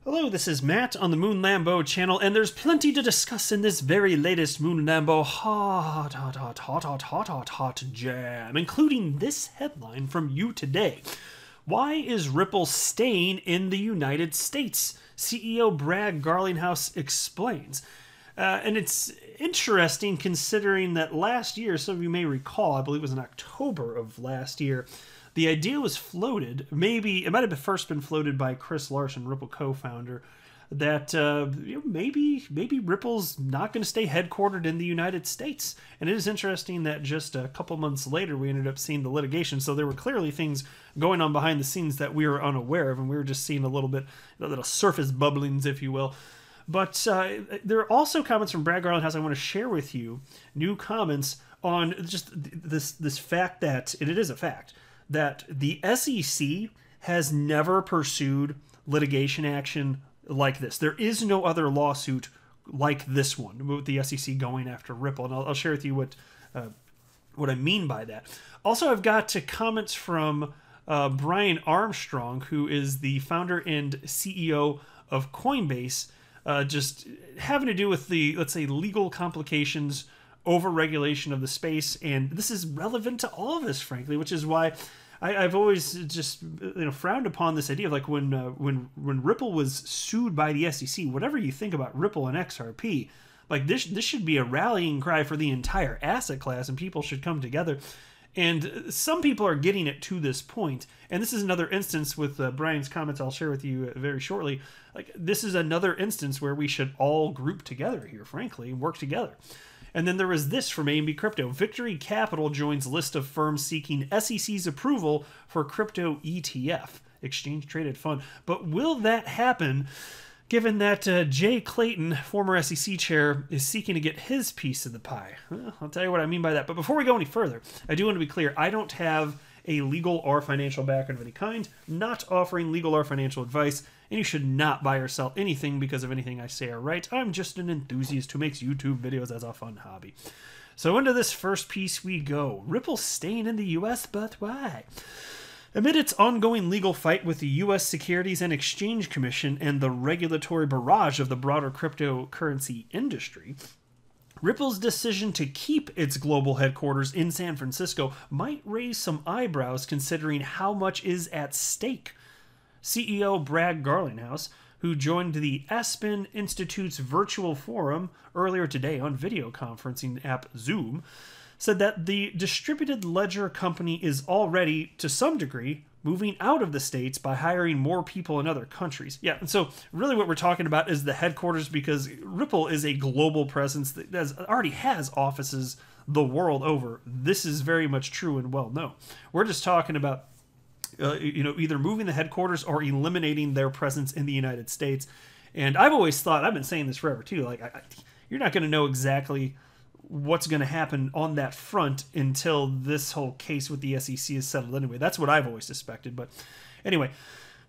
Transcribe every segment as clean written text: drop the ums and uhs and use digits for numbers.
Hello, this is Matt on the Moon Lambo channel, and there's plenty to discuss in this very latest Moon Lambo hot jam, including this headline from You Today. Why is Ripple staying in the United States? CEO Brad Garlinghouse explains. And it's interesting considering that last year, some of you may recall, I believe it was in October of last year, the idea was floated, maybe, it might have first been floated by Chris Larson, Ripple co-founder, that maybe Ripple's not going to stay headquartered in the United States. And it is interesting that just a couple months later we ended up seeing the litigation. So there were clearly things going on behind the scenes that we were unaware of, and we were just seeing a little bit, little surface bubblings, if you will. But there are also comments from Brad Garlinghouse I want to share with you, new comments on just this fact that, and it is a fact, that the SEC has never pursued litigation action like this. There is no other lawsuit like this one, with the SEC going after Ripple. And I'll share with you what I mean by that. Also, I've got comments from Brian Armstrong, who is the founder and CEO of Coinbase, just having to do with the, let's say, legal complications over regulation of the space. And this is relevant to all of us, frankly, which is why I've always just frowned upon this idea of like when Ripple was sued by the SEC. Whatever you think about Ripple and XRP, like this should be a rallying cry for the entire asset class, and people should come together. And some people are getting it to this point, and this is another instance with Brian's comments I'll share with you very shortly. Like, this is another instance where we should all group together here, frankly, and work together. And then there was this from AMB Crypto. Victory Capital joins list of firms seeking SEC's approval for crypto ETF, exchange traded fund. But will that happen, given that Jay Clayton, former SEC chair, is seeking to get his piece of the pie? Well, I'll tell you what I mean by that. But before we go any further, I do want to be clear. I don't have a legal or financial background of any kind, not offering legal or financial advice, and you should not buy or sell anything because of anything I say or write. I'm just an enthusiast who makes YouTube videos as a fun hobby. So into this first piece we go. Ripple staying in the US, but why? Amid its ongoing legal fight with the U.S. Securities and Exchange Commission and the regulatory barrage of the broader cryptocurrency industry, Ripple's decision to keep its global headquarters in San Francisco might raise some eyebrows considering how much is at stake. CEO Brad Garlinghouse, who joined the Aspen Institute's virtual forum earlier today on video conferencing app Zoom, said that the distributed ledger company is already, to some degree, moving out of the States by hiring more people in other countries. Yeah, and so really what we're talking about is the headquarters, because Ripple is a global presence that already has offices the world over. This is very much true and well known. We're just talking about either moving the headquarters or eliminating their presence in the United States. And I've always thought, I've been saying this forever too, like you're not going to know exactly what's going to happen on that front until this whole case with the SEC is settled anyway. That's what I've always suspected. But anyway,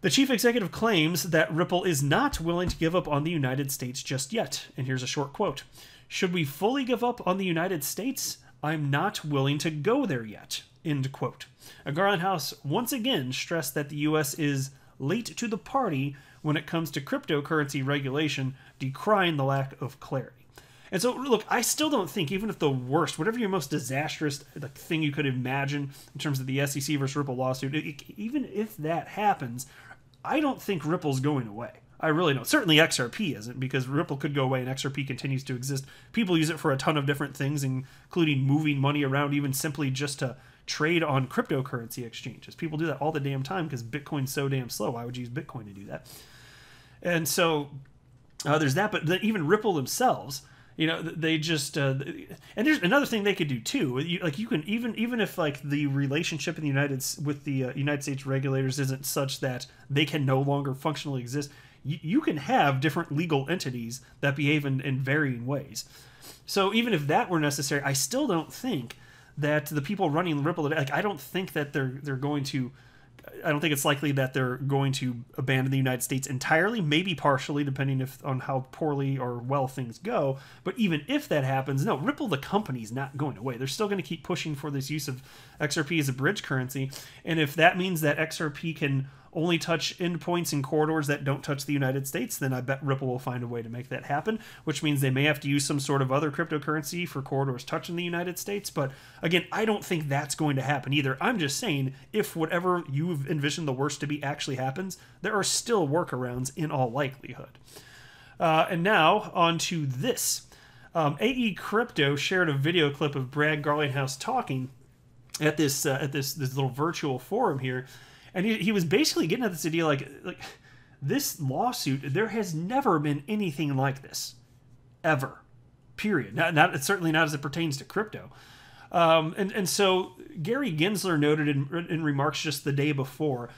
the chief executive claims that Ripple is not willing to give up on the United States just yet. And here's a short quote. "Should we fully give up on the United States? I'm not willing to go there yet." End quote. Garlinghouse once again stressed that the U.S. is late to the party when it comes to cryptocurrency regulation, decrying the lack of clarity. And so, look, I still don't think, even if the worst, whatever your most disastrous thing you could imagine in terms of the SEC versus Ripple lawsuit, even if that happens, I don't think Ripple's going away. I really don't. Certainly XRP isn't, because Ripple could go away and XRP continues to exist. People use it for a ton of different things, including moving money around, even simply just to trade on cryptocurrency exchanges. People do that all the damn time because Bitcoin's so damn slow. Why would you use Bitcoin to do that? And so there's that. But even Ripple themselves, they just and there's another thing they could do too. You can even if like the relationship in the United States regulators isn't such that they can no longer functionally exist, you can have different legal entities that behave in varying ways. So even if that were necessary, I still don't think that the people running Ripple, like, I don't think that they're going to. I don't think it's likely that they're going to abandon the United States entirely, maybe partially, depending on how poorly or well things go. But even if that happens, no, Ripple, the company's not going away. They're still going to keep pushing for this use of XRP as a bridge currency. And if that means that XRP can only touch endpoints and corridors that don't touch the United States, then I bet Ripple will find a way to make that happen, which means they may have to use some sort of other cryptocurrency for corridors touching the United States. But again, I don't think that's going to happen either. I'm just saying, if whatever you've envisioned the worst to be actually happens, there are still workarounds in all likelihood. And now on to this. AE Crypto shared a video clip of Brad Garlinghouse talking at this little virtual forum here, and he was basically getting at this idea like this lawsuit. There has never been anything like this, ever, period. Not certainly not as it pertains to crypto. And so Gary Gensler noted in remarks just the day before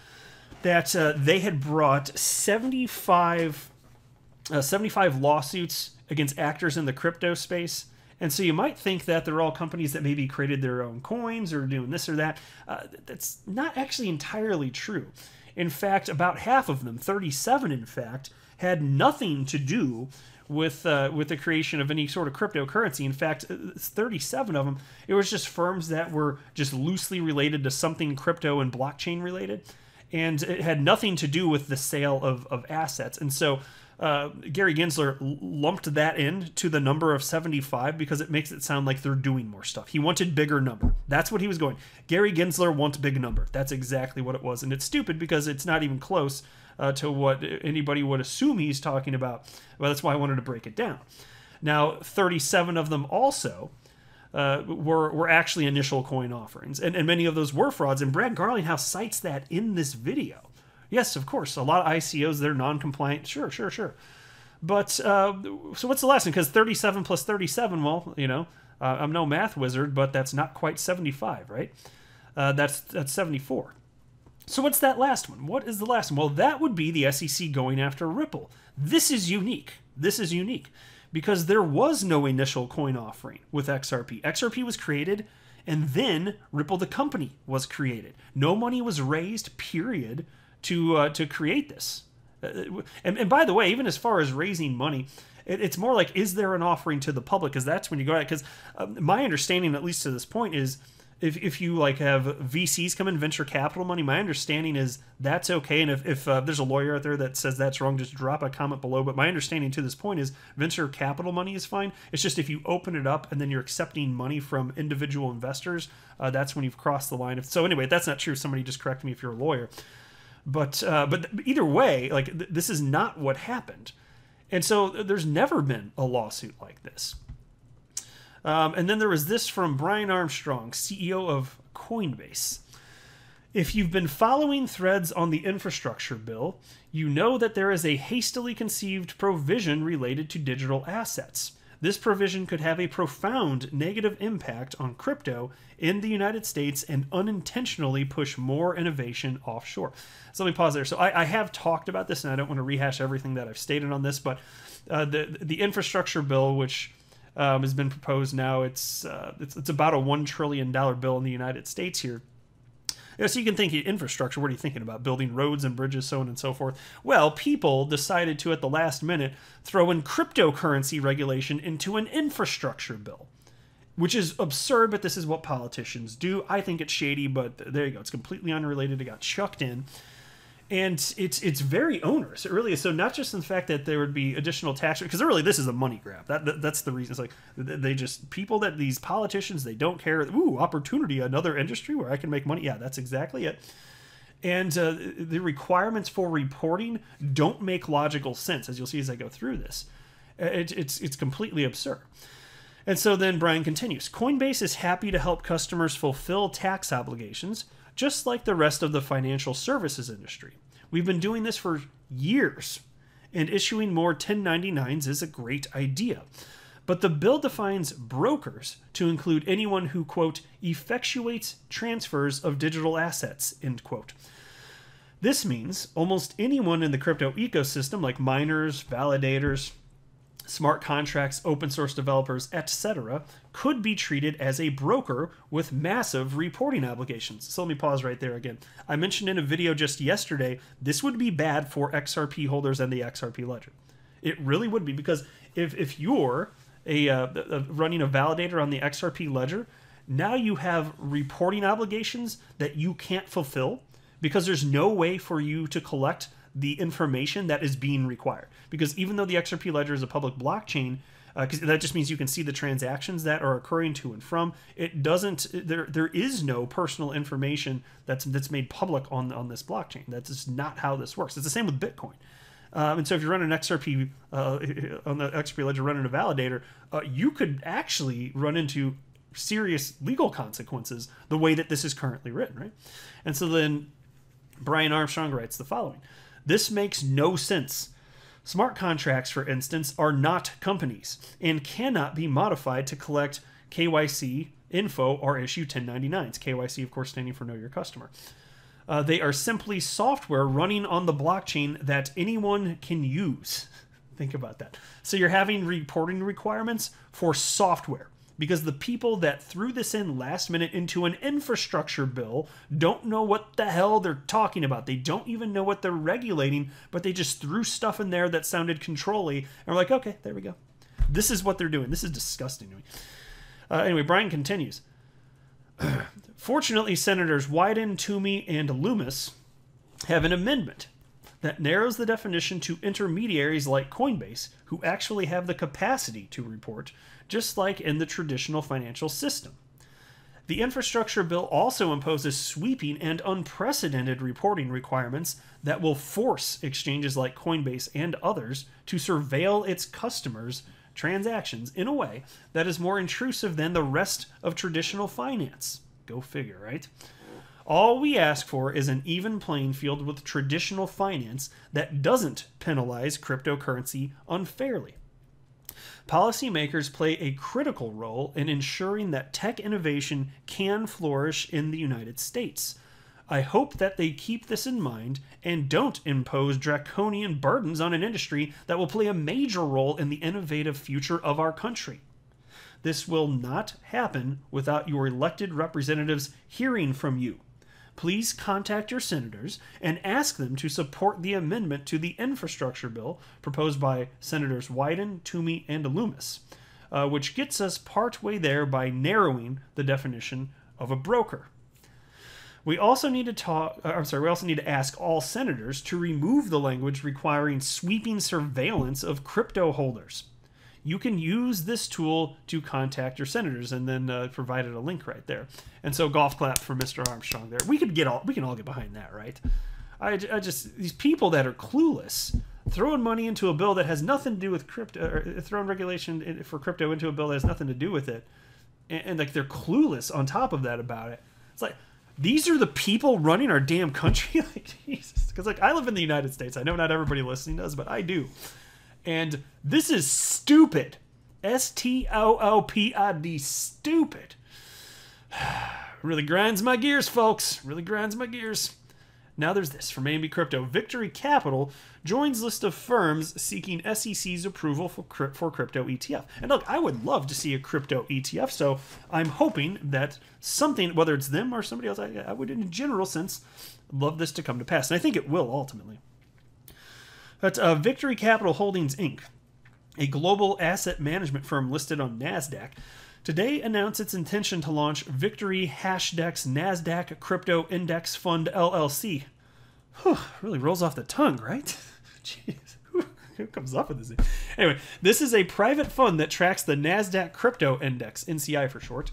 that they had brought 75 lawsuits against actors in the crypto space. And so you might think that they're all companies that maybe created their own coins or doing this or that. That's not actually entirely true. In fact, about half of them, 37 in fact, had nothing to do with the creation of any sort of cryptocurrency. In fact, 37 of them, it was just firms that were just loosely related to something crypto and blockchain related. And it had nothing to do with the sale of assets. And so Gary Gensler lumped that in to the number of 75 because it makes it sound like they're doing more stuff. He wanted bigger number. That's what he was going. Gary Gensler wants big number. That's exactly what it was. And it's stupid because it's not even close to what anybody would assume he's talking about. Well, that's why I wanted to break it down. Now, 37 of them also were actually initial coin offerings. And many of those were frauds. And Brad Garlinghouse cites that in this video. Yes, of course. A lot of ICOs, they're non-compliant. Sure. But, so what's the last one? Because 37 plus 37, well, I'm no math wizard, but that's not quite 75, right? That's 74. So what's that last one? What is the last one? Well, that would be the SEC going after Ripple. This is unique. Because there was no initial coin offering with XRP. XRP was created, and then Ripple the company was created. No money was raised, period, to create this. And by the way, even as far as raising money, it's more like, is there an offering to the public? Because that's when you go at it. Because my understanding, at least to this point, is if you like have VCs come in, venture capital money, my understanding is that's okay. And if there's a lawyer out there that says that's wrong, just drop a comment below. But my understanding to this point is venture capital money is fine. It's just if you open it up and then you're accepting money from individual investors, that's when you've crossed the line. So anyway, if that's not true, somebody just correct me if you're a lawyer. But either way, like this is not what happened. And so there's never been a lawsuit like this. And then there was this from Brian Armstrong, CEO of Coinbase. If you've been following threads on the infrastructure bill, you know that there is a hastily conceived provision related to digital assets. This provision could have a profound negative impact on crypto in the United States and unintentionally push more innovation offshore. So let me pause there. So I have talked about this, and I don't want to rehash everything that I've stated on this, but the infrastructure bill, which has been proposed now, it's about a $1 trillion bill in the United States here. So you can think infrastructure. What are you thinking about? Building roads and bridges, so on and so forth. Well, people decided to, at the last minute, throw in cryptocurrency regulation into an infrastructure bill, which is absurd, but this is what politicians do. I think it's shady, but there you go. It's completely unrelated. It got chucked in. And it's very onerous. It really is. So not just in the fact that there would be additional tax, because really this is a money grab. That's the reason. It's like they just, people that these politicians, they don't care. Ooh, opportunity, another industry where I can make money. Yeah, that's exactly it. And the requirements for reporting don't make logical sense, as you'll see as I go through this. It's completely absurd. And so then Brian continues, Coinbase is happy to help customers fulfill tax obligations, just like the rest of the financial services industry. We've been doing this for years, and issuing more 1099s is a great idea. But the bill defines brokers to include anyone who, quote, effectuates transfers of digital assets, end quote. This means almost anyone in the crypto ecosystem, like miners, validators, smart contracts, open source developers, etc., could be treated as a broker with massive reporting obligations. So let me pause right there again. I mentioned in a video just yesterday, this would be bad for XRP holders and the XRP ledger. It really would be, because if you're running a validator on the XRP ledger, now you have reporting obligations that you can't fulfill because there's no way for you to collect the information that is being required. Because even though the XRP ledger is a public blockchain, because that just means you can see the transactions that are occurring to and from. It doesn't. There is no personal information that's made public on this blockchain. That's just not how this works. It's the same with Bitcoin. And so if you run an XRP on the XRP ledger, running a validator, you could actually run into serious legal consequences the way that this is currently written, right? And so then Brian Armstrong writes the following: "This makes no sense. Smart contracts, for instance, are not companies and cannot be modified to collect KYC info or issue 1099s. KYC, of course, standing for Know Your Customer. They are simply software running on the blockchain that anyone can use." Think about that. So you're having reporting requirements for software, because the people that threw this in last minute into an infrastructure bill don't know what the hell they're talking about. They don't even know what they're regulating, but they just threw stuff in there that sounded control-y, and we're like, okay, there we go. This is what they're doing. This is disgusting to me. Anyway, Brian continues. "Fortunately, Senators Wyden, Toomey, and Loomis have an amendment that narrows the definition to intermediaries like Coinbase, who actually have the capacity to report, just like in the traditional financial system. The infrastructure bill also imposes sweeping and unprecedented reporting requirements that will force exchanges like Coinbase and others to surveil its customers' transactions in a way that is more intrusive than the rest of traditional finance." Go figure, right? "All we ask for is an even playing field with traditional finance that doesn't penalize cryptocurrency unfairly. Policymakers play a critical role in ensuring that tech innovation can flourish in the United States. I hope that they keep this in mind and don't impose draconian burdens on an industry that will play a major role in the innovative future of our country. This will not happen without your elected representatives hearing from you. Please contact your senators and ask them to support the amendment to the infrastructure bill proposed by Senators Wyden, Toomey, and Loomis, which gets us partway there by narrowing the definition of a broker. We also need to ask all senators to remove the language requiring sweeping surveillance of crypto holders. You can use this tool to contact your senators," and then provided a link right there. And so golf clap for Mr. Armstrong there. We can all get behind that, right? I just, these people that are clueless, throwing money into a bill that has nothing to do with crypto, or throwing regulation for crypto into a bill that has nothing to do with it, and like they're clueless on top of that about it. It's like, these are the people running our damn country? Like, Jesus. Because like, I live in the United States. I know not everybody listening does, but I do. And this is stupid. STOOPID, stupid. Really grinds my gears, folks. Really grinds my gears. Now there's this from AMB Crypto. Victory Capital joins list of firms seeking SEC's approval for crypto ETF. And look, I would love to see a crypto ETF, so I'm hoping that something, whether it's them or somebody else, I would in a general sense love this to come to pass. And I think it will ultimately. But Victory Capital Holdings, Inc., a global asset management firm listed on NASDAQ, today announced its intention to launch Victory Hashdex NASDAQ Crypto Index Fund LLC. Whew, really rolls off the tongue, right? Jeez, who comes up with this thing? Anyway, this is a private fund that tracks the NASDAQ Crypto Index, NCI for short.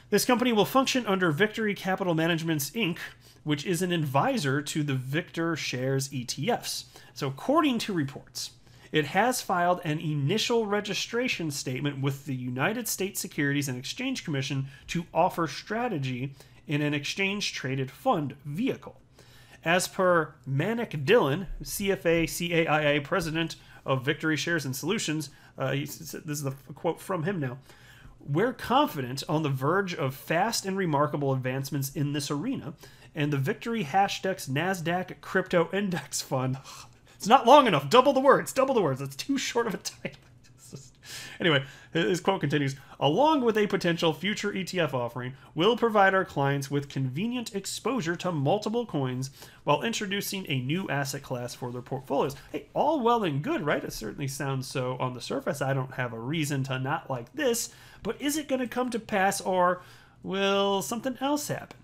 This company will function under Victory Capital Managements, Inc., which is an advisor to the Victor Shares ETFs. So according to reports, it has filed an initial registration statement with the United States Securities and Exchange Commission to offer strategy in an exchange-traded fund vehicle. As per Manik Dillon, CFA CAIA president of Victory Shares and Solutions, this is the quote from him now, "We're confident on the verge of fast and remarkable advancements in this arena, and the Victory Hashdex NASDAQ Crypto Index Fund," it's not long enough, double the words, that's too short of a title. Anyway, his quote continues, "Along with a potential future ETF offering, will provide our clients with convenient exposure to multiple coins while introducing a new asset class for their portfolios." Hey, all well and good, right? It certainly sounds so on the surface. I don't have a reason to not like this, but is it going to come to pass, or will something else happen?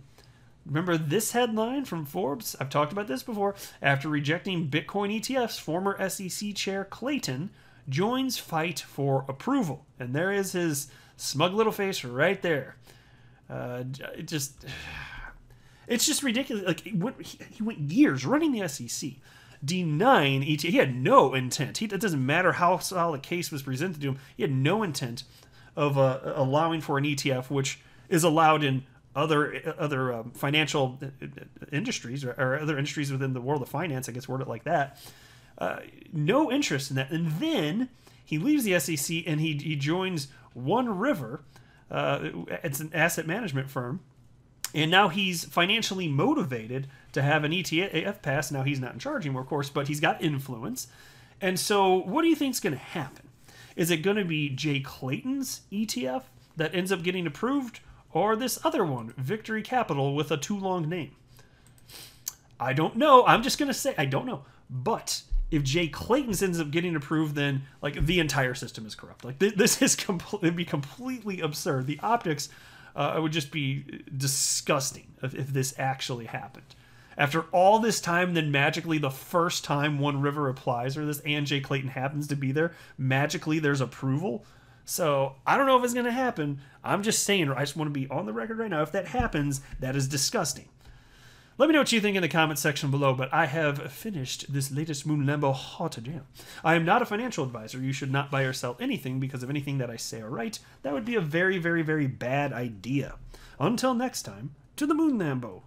Remember this headline from Forbes? I've talked about this before. After rejecting Bitcoin ETFs, former SEC Chair Clayton joins fight for approval. And there is his smug little face right there. It's just ridiculous. Like he went years running the SEC, denying ETF. He had no intent. It doesn't matter how solid a case was presented to him. He had no intent of allowing for an ETF, which is allowed in other financial industries or other industries within the world of finance. I guess word it like that. No interest in that. And then he leaves the SEC and he joins One River. It's an asset management firm. And now he's financially motivated to have an ETF pass. Now he's not in charge anymore, of course, but he's got influence. And so what do you think is going to happen? Is it going to be Jay Clayton's ETF that ends up getting approved? Or this other one, Victory Capital, with a too long name? I don't know. I'm just going to say I don't know. But if Jay Clayton's ends up getting approved, then like the entire system is corrupt. Like this is it'd be completely absurd. The optics would just be disgusting if this actually happened. After all this time, then magically the first time One River applies for this and Jay Clayton happens to be there, magically there's approval. So I don't know if it's going to happen. I'm just saying, I just want to be on the record right now. If that happens, that is disgusting. Let me know what you think in the comment section below, but I have finished this latest Moon Lambo Hot Jam. I am not a financial advisor. You should not buy or sell anything because of anything that I say or write. That would be a very, very, very bad idea. Until next time, to the Moon Lambo.